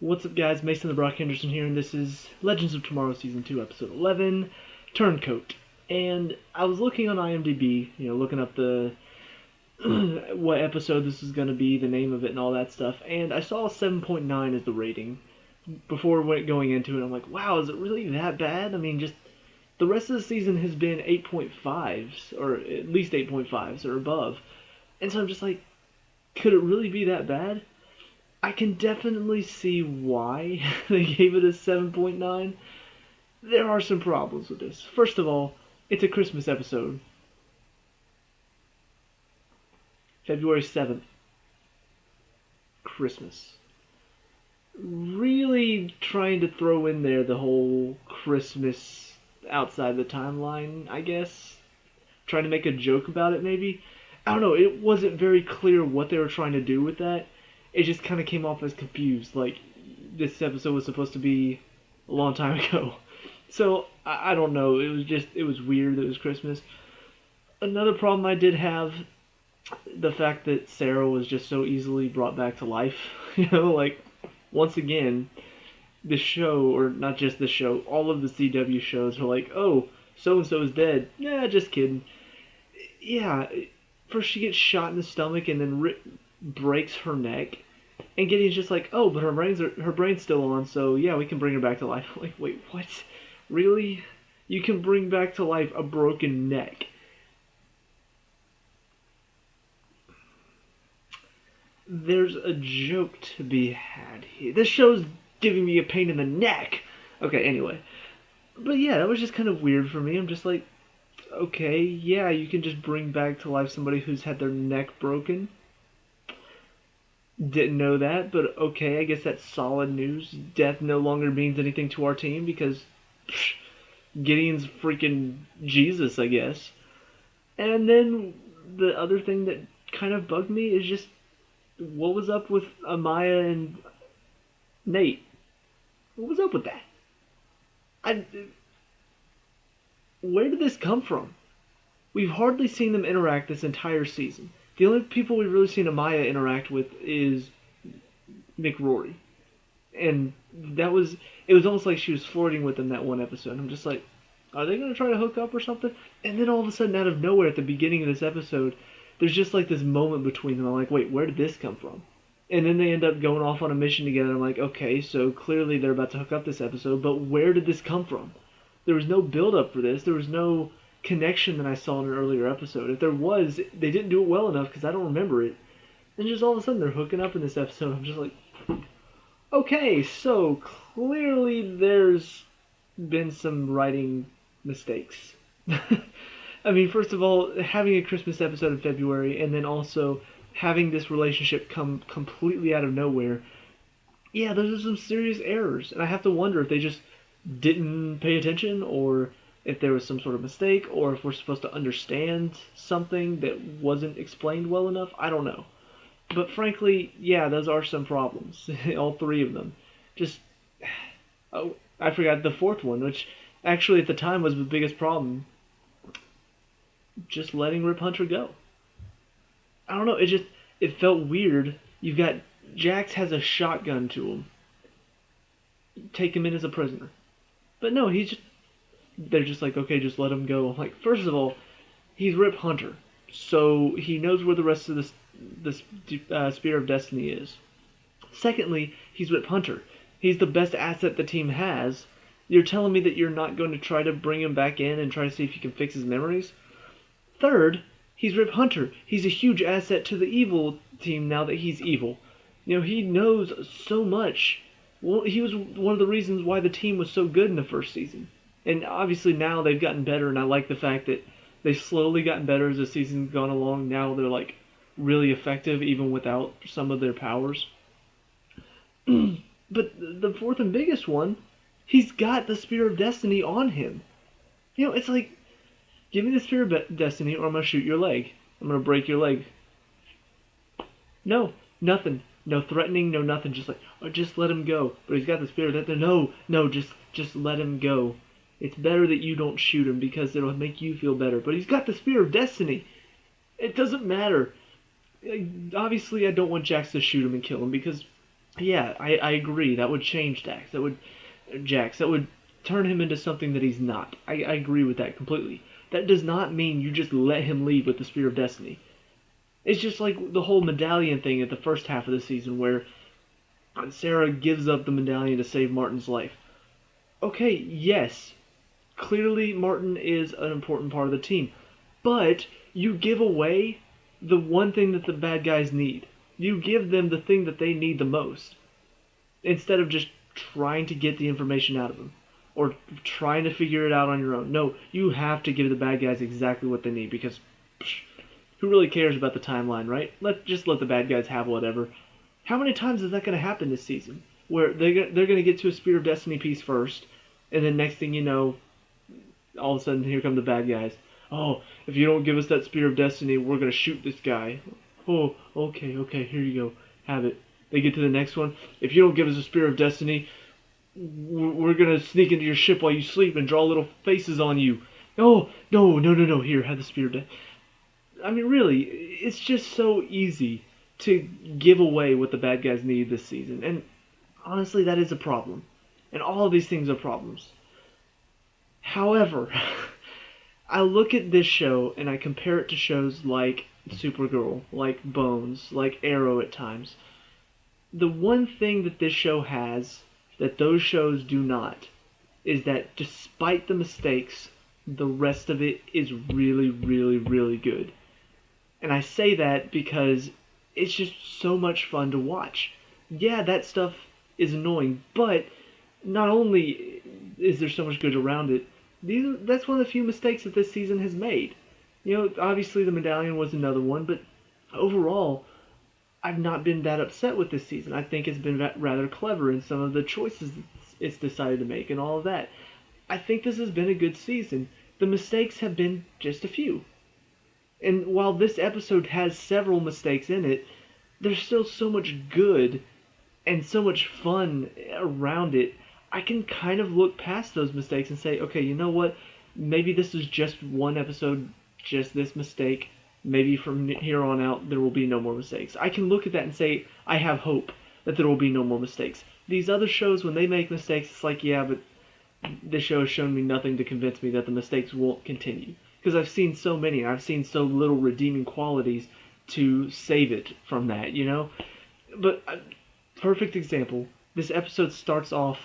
What's up, guys? Mason the Brock Henderson here, and this is Legends of Tomorrow Season 2, Episode 11, Turncoat. And I was looking on IMDb, looking up the what episode this is going to be, the name of it, and all that stuff, and I saw 7.9 as the rating before going into it. I'm like, wow, is it really that bad? I mean, just the rest of the season has been 8.5s, or at least 8.5s or above. And so I'm just like, could it really be that bad? I can definitely see why they gave it a 7.9. There are some problems with this. First of all, it's a Christmas episode. February 7th. Christmas. Really trying to throw in there the whole Christmas outside the timeline, I guess. Trying to make a joke about it, maybe. I don't know, it wasn't very clear what they were trying to do with that. It just kind of came off as confused, like this episode was supposed to be a long time ago. So, I don't know, it was weird that it was Christmas. Another problem I did have, the fact that Sarah was just so easily brought back to life. Like, once again, the show, or not just the show, all of the CW shows are like, oh, so-and-so is dead. Nah, just kidding. Yeah, first she gets shot in the stomach and then breaks her neck, and Gideon's just like, oh, but her brain's still on, so yeah, we can bring her back to life. Like, wait, what? Really? You can bring back to life a broken neck? There's a joke to be had here. This show's giving me a pain in the neck. Okay, anyway. But yeah, that was just kind of weird for me. I'm just like, okay, yeah, you can just bring back to life somebody who's had their neck broken. Didn't know that, but okay, I guess that's solid news. Death no longer means anything to our team because Gideon's freaking Jesus, I guess. And then the other thing that kind of bugged me is just what was up with Amaya and Nate? What was up with that? I Where did this come from? We've hardly seen them interact this entire season. The only people we've really seen Amaya interact with is McRory. And it was almost like she was flirting with him that one episode. I'm just like, are they going to try to hook up or something? And then all of a sudden, out of nowhere, at the beginning of this episode, there's just like this moment between them. I'm like, wait, where did this come from? And then they end up going off on a mission together. I'm like, okay, so clearly they're about to hook up this episode, but where did this come from? There was no build up for this. There was no connection that I saw in an earlier episode. If there was, they didn't do it well enough because I don't remember it. And just all of a sudden they're hooking up in this episode. I'm just like, okay, so clearly there's been some writing mistakes. I mean, first of all, having a Christmas episode in February and then also having this relationship come completely out of nowhere. Yeah, those are some serious errors. And I have to wonder if they just didn't pay attention, or if there was some sort of mistake, or if we're supposed to understand something that wasn't explained well enough. I don't know. But frankly, yeah, those are some problems. All three of them. Just, oh, I forgot the fourth one, which actually at the time was the biggest problem. Just letting Rip Hunter go. I don't know, it felt weird. You've got, Jax has a shotgun to him. Take him in as a prisoner. But no, they're just like, okay, just let him go. I'm like, first of all, he's Rip Hunter, so he knows where the rest of the Spear of Destiny is. Secondly, he's Rip Hunter. He's the best asset the team has. You're telling me that you're not going to try to bring him back in and try to see if you can fix his memories? Third, he's Rip Hunter. He's a huge asset to the evil team now that he's evil. He knows so much. Well, he was one of the reasons why the team was so good in the first season. And obviously now they've gotten better, and I like the fact that they've slowly gotten better as the season's gone along. Now they're like really effective even without some of their powers. But the fourth and biggest one, he's got the Spear of Destiny on him. It's like, give me the Spear of Destiny or I'm going to shoot your leg. I'm going to break your leg. No, nothing. No threatening, no nothing. Just like, oh, just let him go. But he's got the Spear of Destiny. No, just let him go. It's better that you don't shoot him because it'll make you feel better. But he's got the Spear of Destiny. It doesn't matter. Obviously, I don't want Jax to shoot him and kill him because Yeah, I agree. That would change Jax. That would turn him into something that he's not. I agree with that completely. That does not mean you just let him leave with the Spear of Destiny. It's just like the whole medallion thing at the first half of the season where Sarah gives up the medallion to save Martin's life. Okay, yes, clearly Martin is an important part of the team, but you give away the one thing that the bad guys need. You give them the thing that they need the most instead of just trying to get the information out of them or trying to figure it out on your own. No, you have to give the bad guys exactly what they need because who really cares about the timeline, right? Let the bad guys have whatever. How many times is that going to happen this season? Where they're going to get to a Spear of Destiny piece first, and then next thing you know, all of a sudden here come the bad guys. Oh, if you don't give us that Spear of Destiny, we're going to shoot this guy. Oh, okay, here you go, have it. They get to the next one. If you don't give us a Spear of Destiny, we're going to sneak into your ship while you sleep and draw little faces on you. Oh, no. Here, have the Spear of Destiny. I mean, really, it's just so easy to give away what the bad guys need this season. And honestly, that is a problem. And all of these things are problems. However, I look at this show and I compare it to shows like Supergirl, like Bones, like Arrow at times. The one thing that this show has that those shows do not is that despite the mistakes, the rest of it is really good. And I say that because it's just so much fun to watch. Yeah, that stuff is annoying, but not only is there so much good around it, that's one of the few mistakes that this season has made. You know, obviously the medallion was another one, but overall, I've not been that upset with this season. I think it's been rather clever in some of the choices it's decided to make and all of that. I think this has been a good season. The mistakes have been just a few. And while this episode has several mistakes in it, there's still so much good and so much fun around it. I can kind of look past those mistakes and say, okay, you know what? Maybe this is just one episode, just this mistake. Maybe from here on out, there will be no more mistakes. I can look at that and say, I have hope that there will be no more mistakes. These other shows, when they make mistakes, it's like, yeah, but this show has shown me nothing to convince me that the mistakes won't continue. Because I've seen so many, I've seen so little redeeming qualities to save it from that, you know? But, perfect example, this episode starts off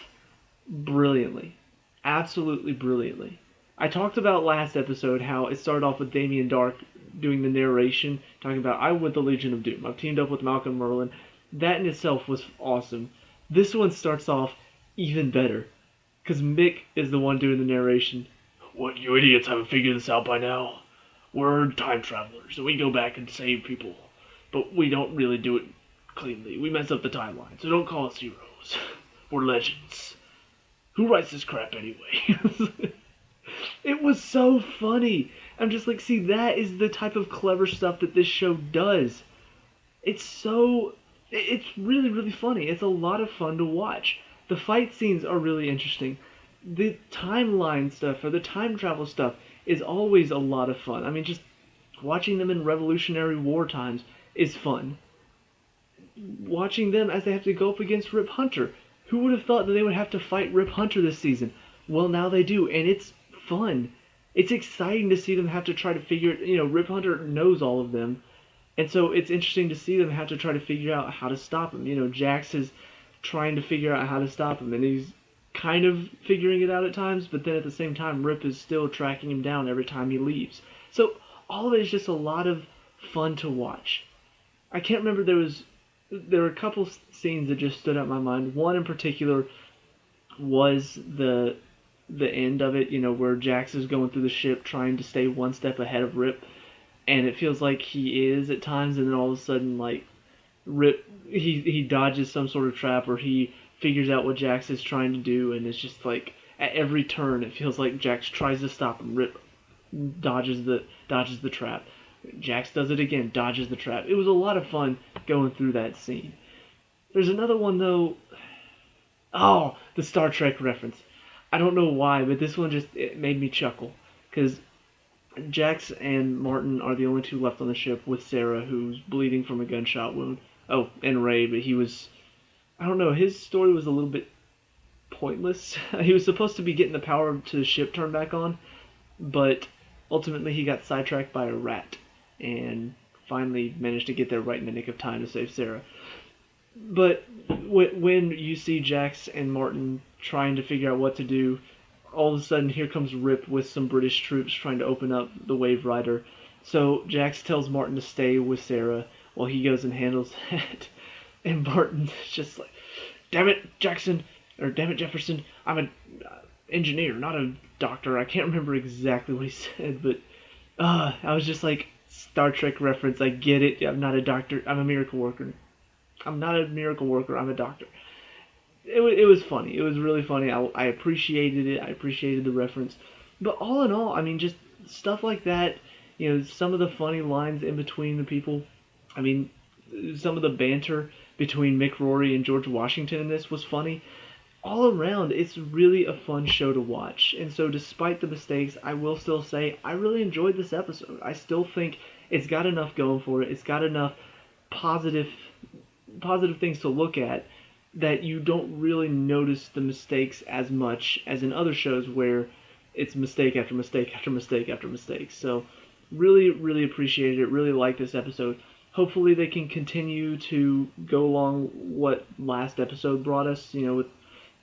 brilliantly. Absolutely brilliantly. I talked about last episode how it started off with Damien Dark doing the narration, talking about, I'm with the Legion of Doom. I've teamed up with Malcolm Merlin. That in itself was awesome. This one starts off even better. Because Mick is the one doing the narration. What, you idiots haven't figured this out by now? We're time travelers, and we go back and save people. But we don't really do it cleanly. We mess up the timeline, so don't call us heroes. We're legends. Who writes this crap anyway? It was so funny. I'm just like, see, that is the type of clever stuff that this show does. It's really funny. It's a lot of fun to watch. The fight scenes are really interesting. The timeline stuff or the time travel stuff is always a lot of fun. I mean, just watching them in Revolutionary War times is fun. Watching them as they have to go up against Rip Hunter. Who would have thought that they would have to fight Rip Hunter this season? Well, now they do, and it's fun. It's exciting to see them have to try to figure it. You know, Rip Hunter knows all of them, and so it's interesting to see them have to try to figure out how to stop him. You know, Jax is trying to figure out how to stop him, and he's kind of figuring it out at times, but then at the same time, Rip is still tracking him down every time he leaves. So all of it is just a lot of fun to watch. I can't remember, there were a couple scenes that just stood out in my mind. One in particular was the end of it, you know, where Jax is going through the ship trying to stay one step ahead of Rip, and it feels like he is at times, and then all of a sudden, like, Rip, he dodges some sort of trap, or he figures out what Jax is trying to do, and it's just like, at every turn, it feels like Jax tries to stop him. Rip dodges the trap. Jax does it again, dodges the trap. It was a lot of fun going through that scene. There's another one, though. Oh, the Star Trek reference. I don't know why, but this one just it made me chuckle. Because Jax and Martin are the only two left on the ship with Sarah, who's bleeding from a gunshot wound. Oh, and Ray, but he was I don't know, his story was a little bit pointless. He was supposed to be getting the power to the ship turned back on, but ultimately he got sidetracked by a rat and finally managed to get there right in the nick of time to save Sarah. But when you see Jax and Martin trying to figure out what to do, all of a sudden here comes Rip with some British troops trying to open up the Wave Rider. So Jax tells Martin to stay with Sarah while he goes and handles that. And Martin's just like, damn it, Jackson, or damn it, Jefferson, I'm an engineer, not a doctor. I can't remember exactly what he said, but I was just like, Star Trek reference, I get it. I'm not a doctor, I'm a miracle worker. I'm not a miracle worker, I'm a doctor. It was funny. It was really funny. I appreciated it. I appreciated the reference. But all in all, I mean, just stuff like that. Some of the funny lines in between the people. I mean, some of the banter between Mick Rory and George Washington in this was funny. All around, it's really a fun show to watch. And so, despite the mistakes, I will still say I really enjoyed this episode. I still think it's got enough going for it. It's got enough positive positive things to look at that you don't really notice the mistakes as much as in other shows where it's mistake after mistake after mistake after mistake. So really, really appreciated it. Really like this episode. Hopefully they can continue to go along what last episode brought us, with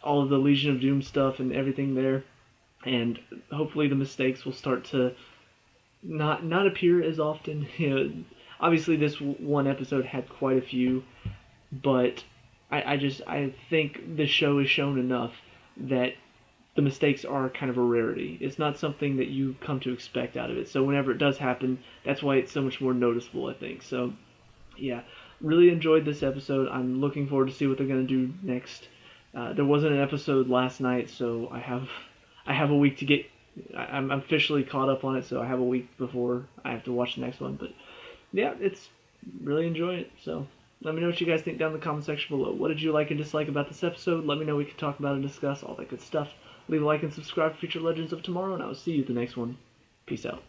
all of the Legion of Doom stuff and everything there. And hopefully the mistakes will start to not appear as often. Obviously this one episode had quite a few, but I think the show has shown enough that the mistakes are kind of a rarity. It's not something that you come to expect out of it. So whenever it does happen, that's why it's so much more noticeable, I think. So yeah, really enjoyed this episode. I'm looking forward to see what they're gonna do next. There wasn't an episode last night, so I have a week to get. I'm officially caught up on it, so I have a week before I have to watch the next one. But yeah, it's really enjoying it. So let me know what you guys think down in the comment section below. What did you like and dislike about this episode? Let me know. We can talk about and discuss all that good stuff. Leave a like and subscribe for future Legends of Tomorrow, and I will see you at the next one. Peace out.